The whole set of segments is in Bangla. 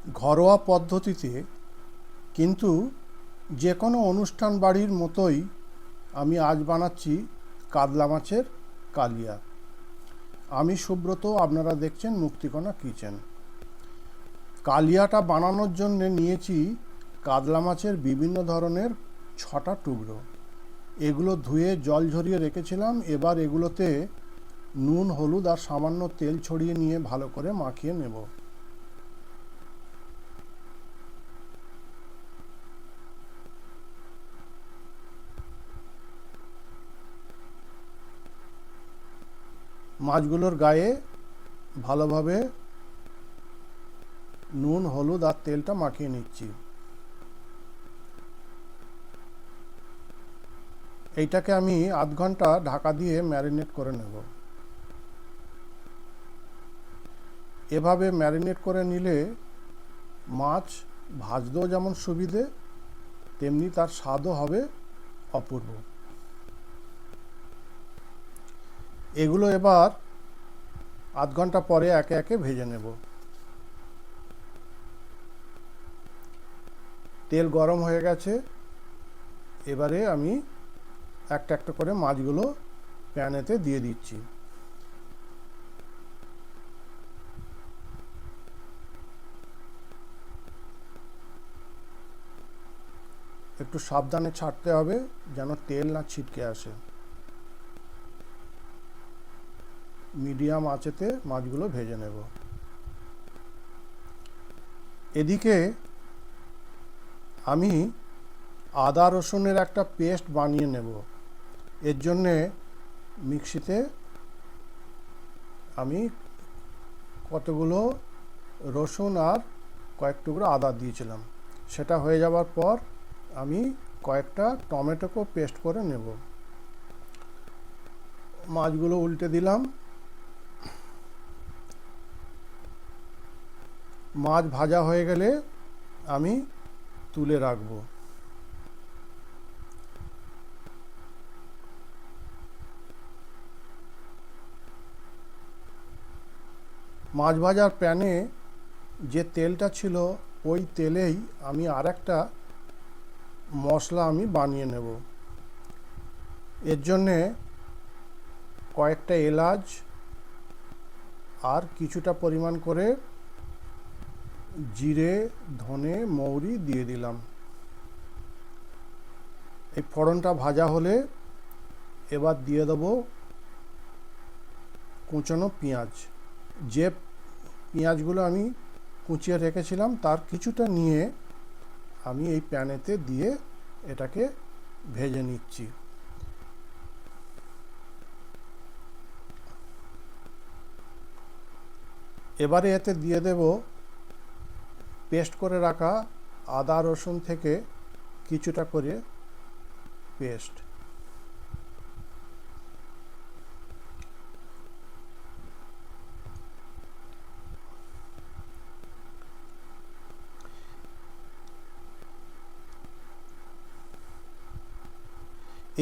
ঘরোয়া পদ্ধতিতে কিন্তু যে কোনো অনুষ্ঠান বাড়ির মতোই আমি আজ বানাচ্ছি কাতলা মাছের কালিয়া। আমি সুব্রত, আপনারা দেখছেন মুক্তিকণা কিচেন। কালিয়াটা বানানোর জন্য নিয়েছি কাতলা মাছের বিভিন্ন ধরনের 6টা টুকরো। এগুলো ধুয়ে জল ঝরিয়ে রেখেছিলাম। এবার এগুলোতে নুন, হলুদ আর সামান্য তেল ছড়িয়ে নিয়ে ভালো করে মাখিয়ে নেব। মাছগুলোর গায়ে ভালোভাবে নুন, হলুদ আর তেলটা মাখিয়ে নিচ্ছি। এইটাকে আমি আধ ঘন্টা ঢাকা দিয়ে ম্যারিনেট করে নেব। এভাবে ম্যারিনেট করে নিলে মাছ ভাজতেও যেমন সুবিধে, তেমনি তার স্বাদও হবে অপূর্ব। এগুলো এবার আধ ঘন্টা পরে একে একে ভেজে নেব। তেল গরম হয়ে গেছে। এবারে আমি একটা একটা করে মাছগুলো প্যানেতে দিয়ে দিচ্ছি। একটু সাবধানে ছাড়তে হবে যেন তেল না ছিটকে আসে। মিডিয়াম আঁচেতে মাছগুলো ভেজে নেব। এদিকে আমি আদা রসুনের একটা পেস্ট বানিয়ে নেব। এর জন্যে মিক্সিতে আমি কতগুলো রসুন আর কয়েক টুকরো আদা দিয়েছিলাম। সেটা হয়ে যাওয়ার পর আমি কয়েকটা টমেটোকেও পেস্ট করে নেব। মাছগুলো উল্টে দিলাম। মাছ ভাজা হয়ে গেলে আমি তুলে রাখব। মাছ ভাজার প্যানে যে তেলটা ছিল ওই তেলেই আমি আরেকটা মশলা আমি বানিয়ে নেব। এর জন্যে কয়েকটা এলাচ আর কিছুটা পরিমাণ করে জিরে, ধনে, মৌরি দিয়ে দিলাম। এই ফোড়নটা ভাজা হলে এবার দিয়ে দেবো কুচনো পেঁয়াজ। যে পেঁয়াজগুলো আমি কুচিয়ে রেখেছিলাম তার কিছুটা নিয়ে আমি এই প্যানেতে দিয়ে এটাকে ভেজে নিচ্ছি। এবারে এতে দিয়ে দেব পেস্ট করে রাখা আদা রসুন থেকে কিছুটা করে পেস্ট।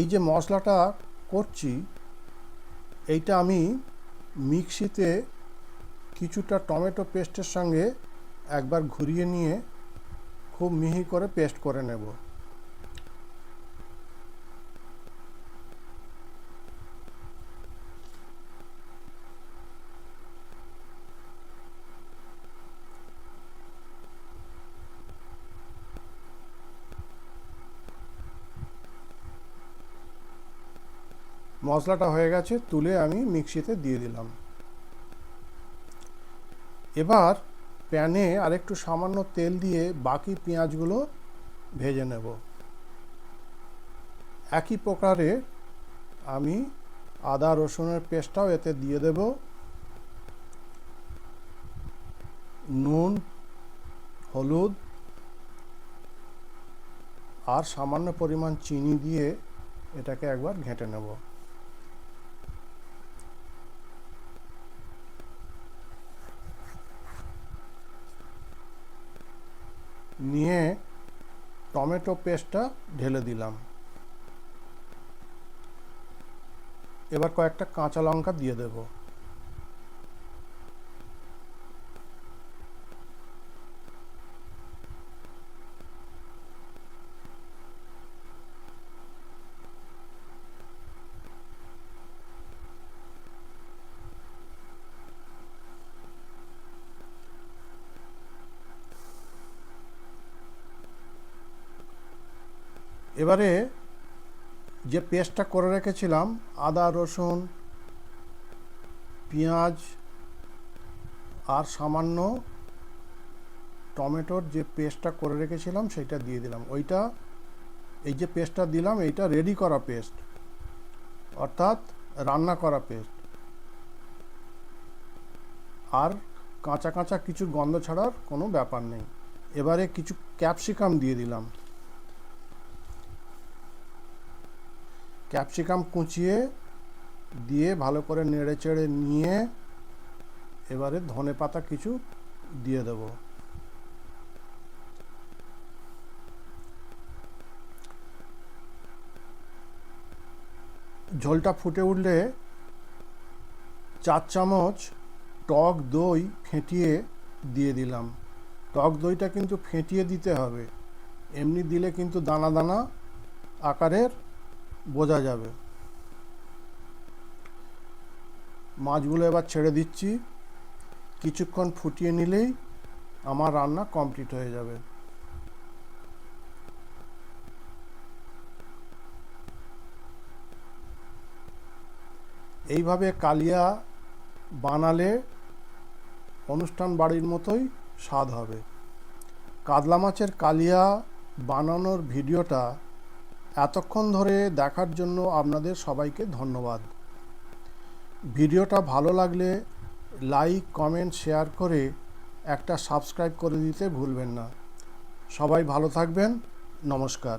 এই যে মশলাটা করছি এইটা আমি মিক্সিতে কিছুটা টমেটো পেস্টের সঙ্গে একবার ঘুরিয়ে নিয়ে খুব মিহি করে পেস্ট করে নেব। মশলাটা হয়ে গেছে, তুলে আমি মিক্সিতে দিয়ে দিলাম। এবার প্যানে আরেকটু সামান্য তেল দিয়ে বাকি পেঁয়াজগুলো ভেজে নেব। একই প্রকারে আমি আদা রসুনের পেস্টটাও এতে দিয়ে দেব। নুন, হলুদ আর সামান্য পরিমাণ চিনি দিয়ে এটাকে একবার ঘেঁটে নেব। নিয়ে টমেটো পেস্টটা ঢেলে দিলাম। এবার কয়েকটা কাঁচা লঙ্কা দিয়ে দেব। এবারে যে পেস্টটা করে রেখেছিলাম আদা রসুন পেঁয়াজ আর সামান্য টমেটোর যে পেস্টটা করে রেখেছিলাম সেটা দিয়ে দিলাম। ওইটা এই যে পেস্টটা দিলাম এইটা রেডি করা পেস্ট, অর্থাৎ রান্না করা পেস্ট, আর কাঁচা কাঁচা কিছু গন্ধ ছাড়ার কোনো ব্যাপার নেই। এবারে কিছু ক্যাপসিকাম দিয়ে দিলাম, ক্যাপসিকাম কুচিয়ে দিয়ে ভালো করে নেড়ে চেড়ে নিয়ে এবারে ধনেপাতা কিছু দিয়ে দেব। ঝোলটা ফুটে উঠলে 4 চামচ টক দই ফেটিয়ে দিয়ে দিলাম। টক দইটা কিন্তু ফেটিয়ে দিতে হবে, এমনি দিলে কিন্তু দানা দানা আকারের বোঝা যাবে। মাছগুলো এবার ছেড়ে দিচ্ছি, কিছুক্ষণ ফুটিয়ে নিলেই আমার রান্না কমপ্লিট হয়ে যাবে। এইভাবে কালিয়া বানালে অনুষ্ঠান বাড়ির মতোই স্বাদ হবে। কাতলা মাছের কালিয়া বানানোর ভিডিওটা এতক্ষণ ধরে দেখার জন্য আপনাদের সবাইকে ধন্যবাদ। ভিডিওটা ভালো লাগলে লাইক কমেন্ট শেয়ার করে একটা সাবস্ক্রাইব করে দিতে ভুলবেন না। সবাই ভালো থাকবেন, নমস্কার।